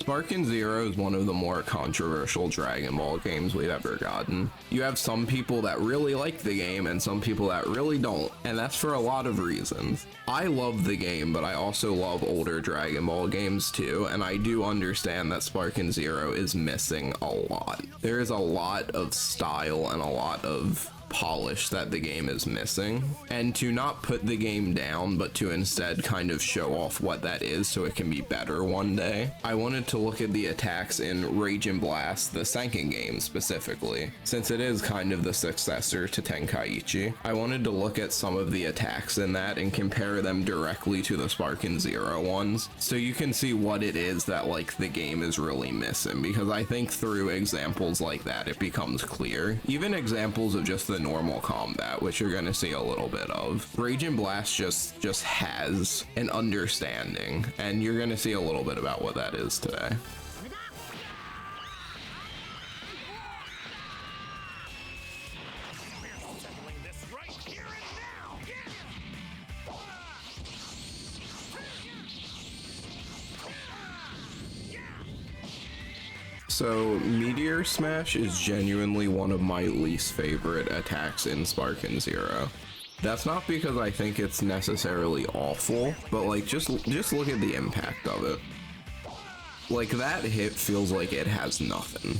Sparking Zero is one of the more controversial Dragon Ball games we've ever gotten. You have some people that really like the game and some people that really don't, and that's for a lot of reasons. I love the game, but I also love older Dragon Ball games too, and I do understand that Sparking Zero is missing a lot. There is a lot of style and a lot of polish that the game is missing, and to not put the game down but to instead kind of show off what that is so it can be better one day, I wanted to look at the attacks in Rage and Blast, the Senkin game specifically, since it is kind of the successor to Tenkaichi. I wanted to look at some of the attacks in that and compare them directly to the Sparking Zero ones, so you can see what it is that like the game is really missing, because I think through examples like that it becomes clear. Even examples of just the normal combat, which you're gonna see a little bit of. Rage and Blast just has an understanding, and you're gonna see a little bit about what that is today. So, Meteor Smash is genuinely one of my least favorite attacks in Sparking Zero. That's not because I think it's necessarily awful, but like just look at the impact of it. Like that hit feels like it has nothing.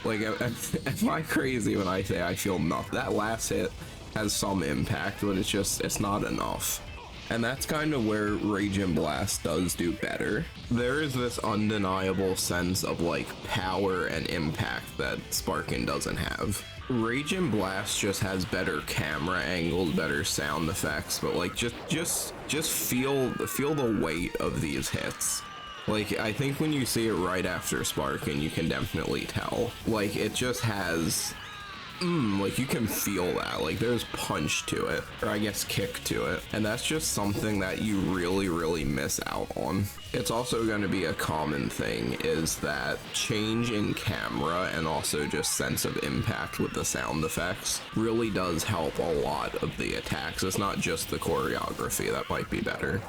Like, am I crazy when I say I feel nothing? That last hit has some impact, but it's not enough. And that's kind of where Rage and Blast does do better. There is this undeniable sense of like power and impact that Sparking doesn't have. Rage and Blast just has better camera angles, better sound effects, but like just feel the weight of these hits. Like, I think when you see it right after Sparking, you can definitely tell. Like, it just has like you can feel that, like there's punch to it, or I guess kick to it, and that's just something that you really miss out on. It's also going to be a common thing is that change in camera and also just sense of impact with the sound effects really does help a lot of the attacks. It's not just the choreography that might be better.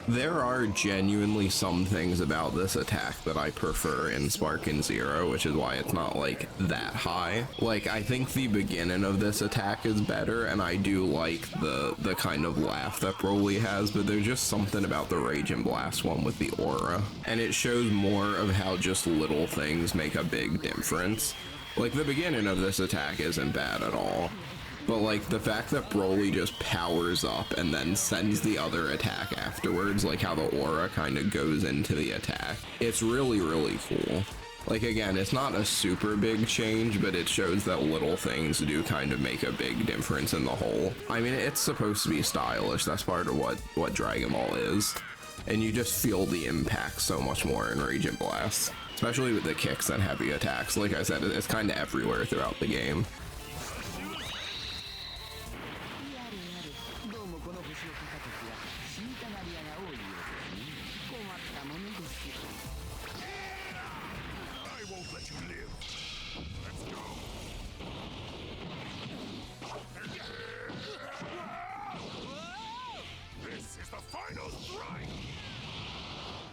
There are genuinely some things about this attack that I prefer in Sparking Zero, which is why it's not like that high. Like, I think the beginning of this attack is better, and I do like the kind of laugh that Broly has, but there's just something about the Rage and Blast one with the aura, and it shows more of how just little things make a big difference. Like, the beginning of this attack isn't bad at all. But like the fact that Broly just powers up and then sends the other attack afterwards, like how the aura kind of goes into the attack, it's really cool. Like, again, it's not a super big change, but it shows that little things do kind of make a big difference in the whole. I mean, it's supposed to be stylish, that's part of what Dragon Ball is. And you just feel the impact so much more in Rage and Blast, especially with the kicks and heavy attacks. Like I said, it's kind of everywhere throughout the game.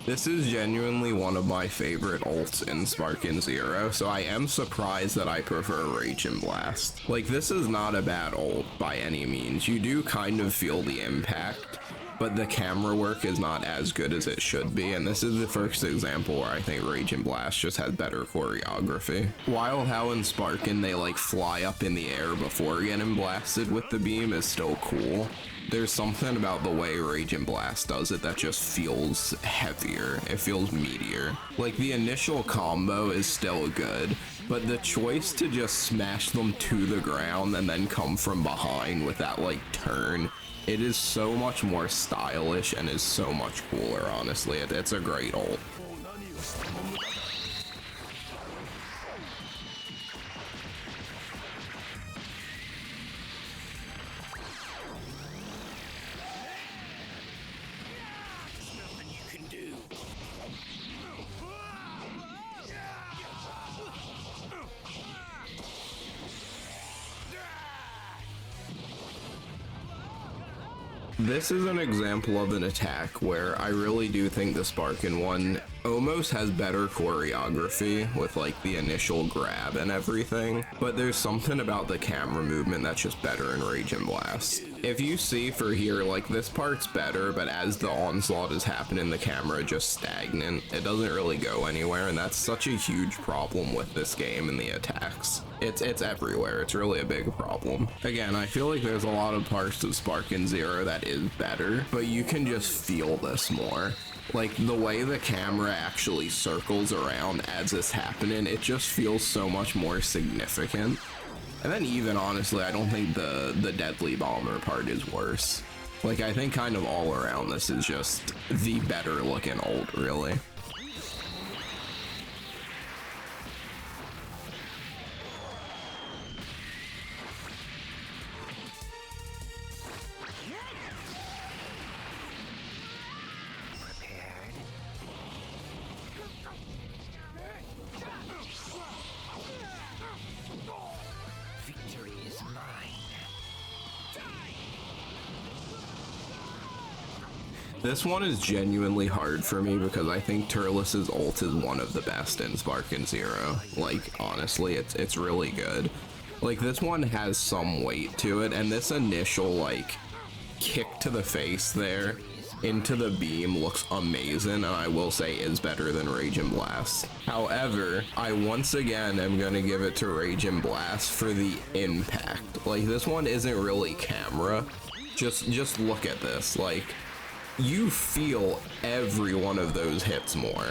This is genuinely one of my favorite ults in Sparking Zero, so I am surprised that I prefer Rage and Blast. Like, this is not a bad ult by any means. You do kind of feel the impact, but the camera work is not as good as it should be, and this is the first example where I think Rage and Blast just has better choreography. While how in Sparking they like fly up in the air before getting blasted with the beam is still cool, there's something about the way Rage and Blast does it that just feels heavier. It feels meatier. Like, the initial combo is still good, but the choice to just smash them to the ground and then come from behind with that like turn, it is so much more stylish and is so much cooler, honestly. It's a great ult. This is an example of an attack where I really do think the Sparking one almost has better choreography with like the initial grab and everything, but there's something about the camera movement that's just better in Rage and Blast. If you see for here, like this part's better, but as the onslaught is happening, the camera just stagnant. It doesn't really go anywhere, and that's such a huge problem with this game and the attacks. It's everywhere. It's really a big problem. Again, I feel like there's a lot of parts of Sparking Zero that is better, but you can just feel this more. Like the way the camera actually circles around as it's happening, it just feels so much more significant. And then even honestly, I don't think the Deadly Bomber part is worse. Like I think kind of all around this is just the better looking ult, really. This one is genuinely hard for me because I think Turles' ult is one of the best in Sparking Zero. Like, honestly, it's really good. Like, this one has some weight to it, and this initial, like, kick to the face there into the beam looks amazing, and I will say is better than Rage and Blast. However, I once again am gonna give it to Rage and Blast for the impact. Like, this one isn't really camera. Just look at this. Like, you feel every one of those hits more.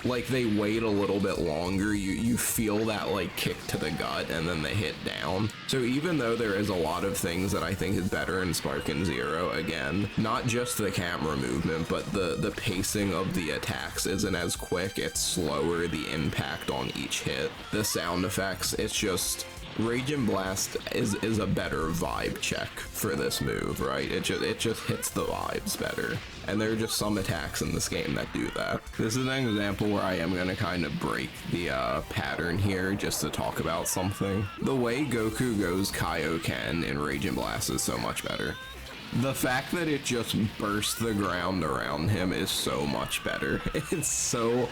Like they wait a little bit longer, you feel that like kick to the gut and then they hit down. So even though there is a lot of things that I think is better in Sparking Zero, again, not just the camera movement, but the pacing of the attacks isn't as quick, it's slower, the impact on each hit, the sound effects, it's just Rage and Blast is a better vibe check for this move, right? It just hits the vibes better. And there are just some attacks in this game that do that. This is an example where I am gonna kind of break the pattern here just to talk about something. The way Goku goes Kaioken in Rage and Blast is so much better. The fact that it just bursts the ground around him is so much better. It's so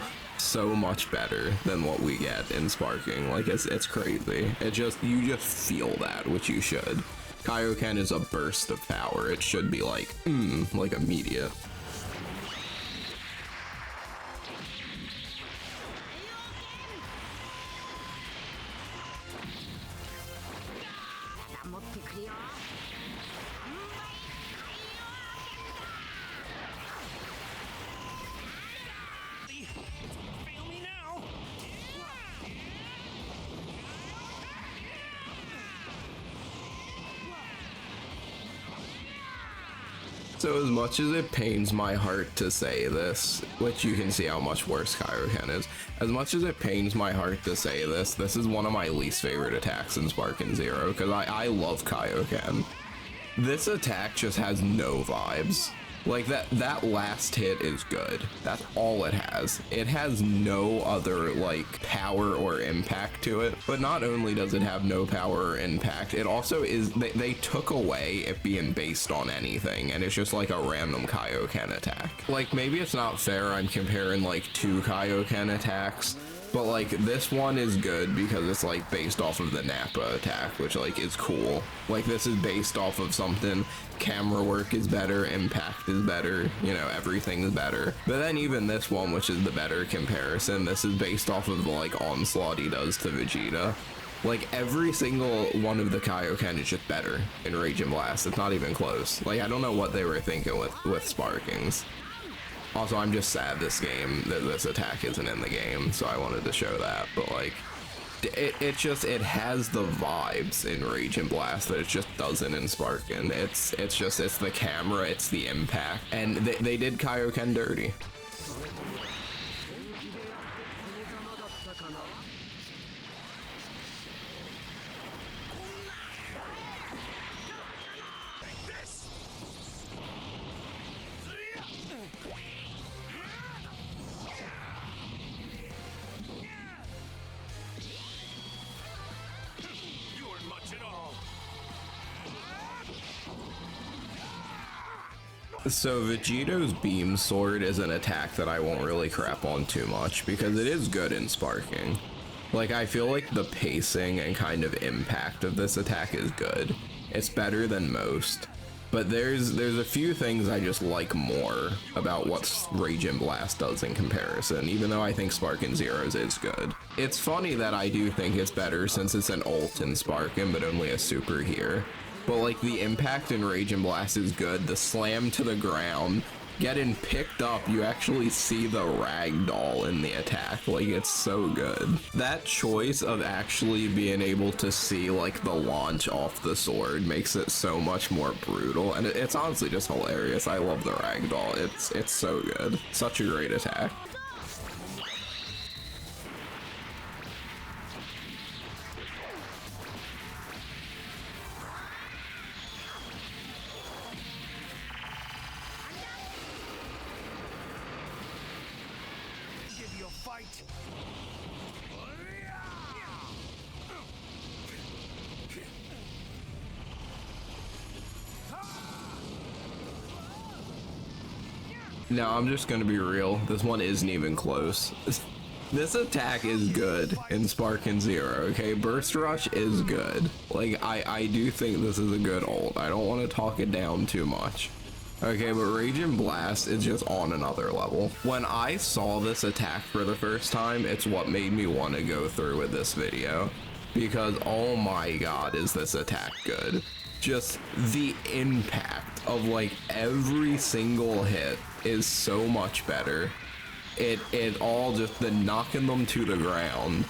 much better than what we get in Sparking. Like it's crazy. You just feel that, which you should. Kaioken is a burst of power. It should be like immediate. So as much as it pains my heart to say this, which you can see how much worse Kaioken is, as much as it pains my heart to say this, this is one of my least favorite attacks in Sparking Zero, because I love Kaioken. This attack just has no vibes. Like that last hit is good. That's all it has. It has no other like power or impact to it. But not only does it have no power or impact, it also is, they took away it being based on anything, and it's just like a random Kaioken attack. Like maybe it's not fair I'm comparing like two Kaioken attacks, but like this one is good because it's like based off of the Nappa attack, which like is cool. Like this is based off of something, camera work is better, impact is better, you know, everything is better. But then even this one, which is the better comparison, this is based off of the like onslaught he does to Vegeta. Like every single one of the Kaioken is just better in Rage and Blast. It's not even close. Like I don't know what they were thinking with Sparkings. Also, I'm just sad this attack isn't in the game, so I wanted to show that. But like, it has the vibes in Rage and Blast that it just doesn't in Sparking. It's the camera, it's the impact, and they did Kaioken dirty. So Vegito's beam sword is an attack that I won't really crap on too much because it is good in sparking. Like, I feel like the pacing and kind of impact of this attack is good. It's better than most. But there's a few things I just like more about what Raging Blast does in comparison, even though I think Sparkin' Zeroes is good. It's funny that I do think it's better since it's an ult in Sparkin', but only a super here. But like, the impact in Raging Blast is good, the slam to the ground, getting picked up, you actually see the ragdoll in the attack. Like, it's so good. That choice of actually being able to see like the launch off the sword makes it so much more brutal, and it's honestly just hilarious. I love the ragdoll. It's so good. Such a great attack. Now, I'm just gonna be real, this one isn't even close. This attack is good in Sparkin' Zero, okay? Burst Rush is good. Like, I do think this is a good ult. I don't want to talk it down too much. Okay, but Raging Blast is just on another level. When I saw this attack for the first time, it's what made me want to go through with this video. Because, oh my god, is this attack good. Just the impact of like every single hit is so much better. It all just, the knocking them to the ground,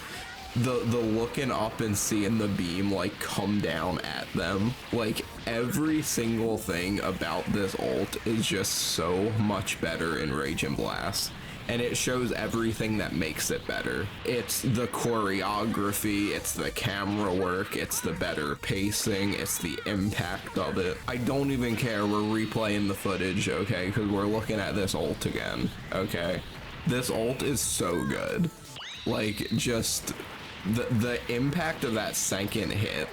the looking up and seeing the beam like come down at them, like every single thing about this ult is just so much better in Raging Blast. And it shows everything that makes it better. It's the choreography, it's the camera work, it's the better pacing, it's the impact of it. I don't even care, we're replaying the footage, okay? Because we're looking at this ult again, okay? This ult is so good. Like, just the impact of that second hit,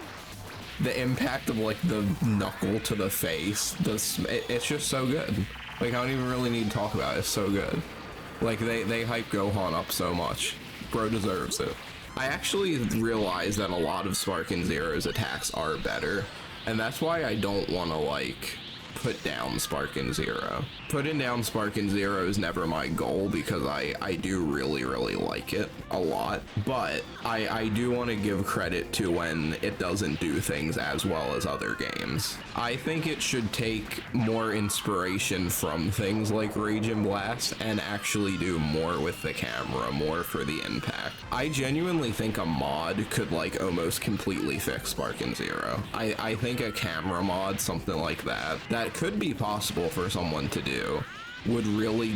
the impact of like the knuckle to the face, it's just so good. Like, I don't even really need to talk about it, it's so good. Like, they hype Gohan up so much. Bro deserves it. I actually realized that a lot of Sparkin' Zero's attacks are better, and that's why I don't want to, like, put down Sparkin' Zero. Putting down Sparkin' Zero is never my goal because I do really like it a lot, but I do want to give credit to when it doesn't do things as well as other games. I think it should take more inspiration from things like Raging Blast and actually do more with the camera, more for the impact. I genuinely think a mod could like almost completely fix Sparkin' Zero. I think a camera mod, something like that could be possible for someone to do, would really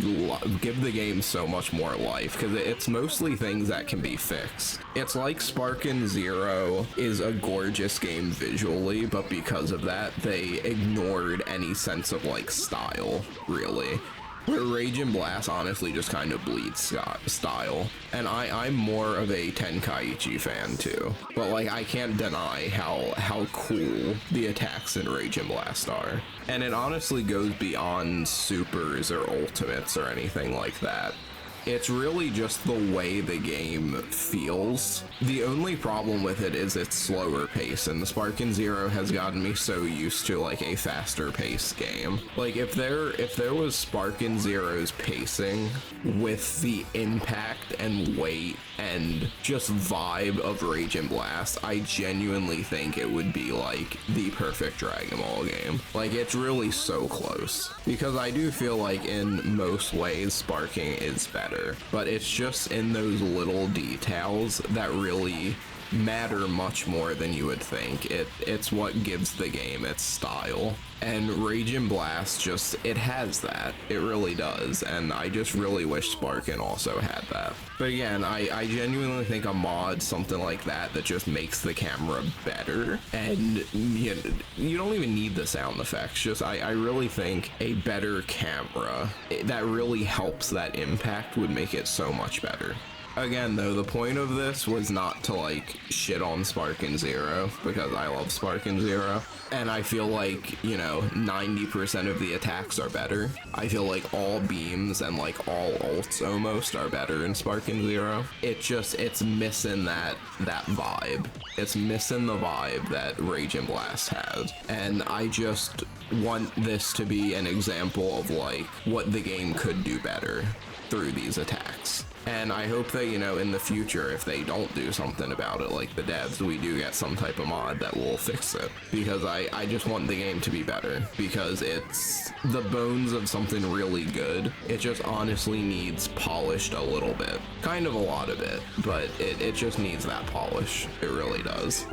give the game so much more life, because it's mostly things that can be fixed. It's like Sparkin' Zero is a gorgeous game visually, but because of that, they ignored any sense of like style, really. Where Raging Blast honestly just kind of bleeds style. And I'm more of a Tenkaichi fan too. But like, I can't deny how cool the attacks in Raging Blast are. And it honestly goes beyond supers or ultimates or anything like that. It's really just the way the game feels. The only problem with it is its slower pace, and the Sparkin' Zero has gotten me so used to like a faster paced game. Like, if there was Sparkin' Zero's pacing with the impact and weight and just vibe of Raging Blast, I genuinely think it would be like the perfect Dragon Ball game. Like, it's really so close, because I do feel like in most ways sparking is better, but it's just in those little details that really matter much more than you would think. It's what gives the game its style. And Raging Blast just, it has that. It really does. And I just really wish Sparkin' also had that. But again, I genuinely think a mod, something like that just makes the camera better. And you don't even need the sound effects. Just, I really think a better camera that really helps that impact would make it so much better. Again, though, the point of this was not to, like, shit on Sparking Zero, because I love Sparking Zero. And I feel like, you know, 90% of the attacks are better. I feel like all beams and, like, all ults almost are better in Sparking Zero. It's missing that vibe. It's missing the vibe that Raging Blast has. And I just want this to be an example of, like, what the game could do better through these attacks. And I hope that, you know, in the future, if they don't do something about it, like the devs, we do get some type of mod that will fix it. Because I just want the game to be better, because it's the bones of something really good. It just honestly needs polished a little bit. Kind of a lot of it, but it just needs that polish. It really does.